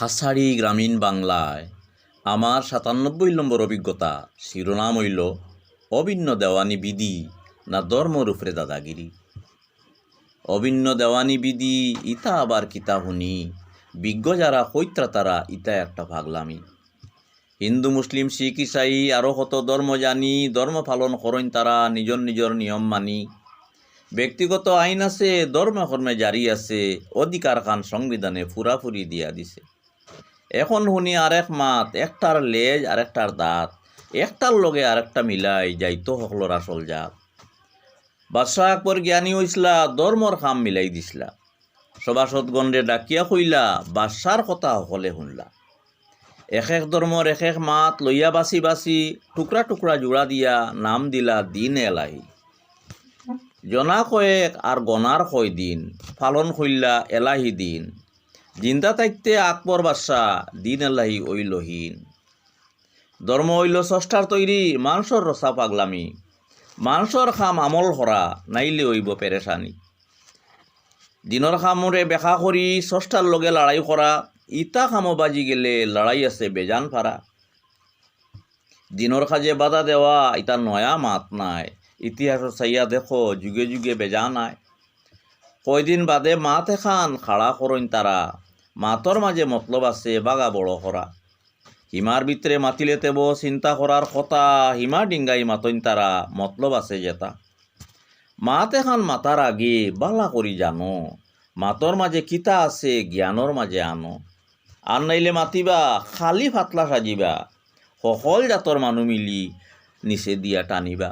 খাসাড়ি গ্রামীণ বাংলায় আমার ৯৭ নম্বর অভিজ্ঞতা। শিরোনাম হইল অভিন্ন দেওয়ানি বিধি না ধর্মর উপরে দাদাগিরি। অভিন্ন দেওয়ানি বিধি ইতা আবার কিতা শুনি, বিজ্ঞ যারা কৈত্রা তারা ইতা একটা পাগলামি। হিন্দু মুসলিম শিখ ইসাই আরও কত ধর্ম জানি, ধর্ম পালন করেন তারা নিজর নিজর নিয়ম মানি। ব্যক্তিগত আইন আছে, ধর্মকর্মে জারি আছে, অধিকার খান সংবিধানে পুরাপুরি দিয়া দিছে। এখন শুনি আরেক মাত, একটার লেজ আরেকটার দাঁত, একটার লগে আরেকটা মিলাই যাইতো সকলর আসল জাত। বাদশাহ আকবর জ্ঞানী হইসলা, ধর্মর খাম মিলাই দিসলা। সভাসদগণরে ডাকিয়া কইলা, বাদশার কথা সকলে শুনলা। এক এক ধর্মর এক এক মাত লইয়া বাসি বাসি টুকরা টুকরা জোড়া দিয়া নাম দিলা দিন এলাহি। জনা কয়েক আর গনার কয় দিন, পালন কইলা এলাহি দিন। জিন্দা থাকতে আকবর বাদশাহ, দিন এলাহি ওইলহীন। ধর্ম হইল স্রষ্টার তৈরি, মানুষের রসা পাগলামি। মানুষের খাম আমল করা, নাইলে হইব পেরেশানি। দিনের খামরে বেখা করি স্রষ্টার লগে লড়াই করা, ইতা খামো বাজি গেলে লড়াই আছে বেজান ফারা। দিনের কাজে বাধা দেওয়া ইতা নয়া মাত নাই, ইতিহাস চাইয়া দেখো যুগে যুগে বেজা নাই। কয়দিন বাদে মাত এখান খাড়া করেন তারা, মাতর মাঝে মতলব আছে বাগা বড় করা। হিমার ভিতরে মাতিলে তেব চিন্তা করার কথা, হিমা ডিঙ্গাই মাতইন তারা, মতলব আছে যেতা। মাত এখান মাতার আগে বালা করি জানো, মাতর মাঝে কিতা আছে জ্ঞানর মাঝে আনো। আর নাইলে মাতিবা খালি ফাতলা সাজিবা, সকল জাতর মানুষ মিলি নিচে দিয়া টানিবা।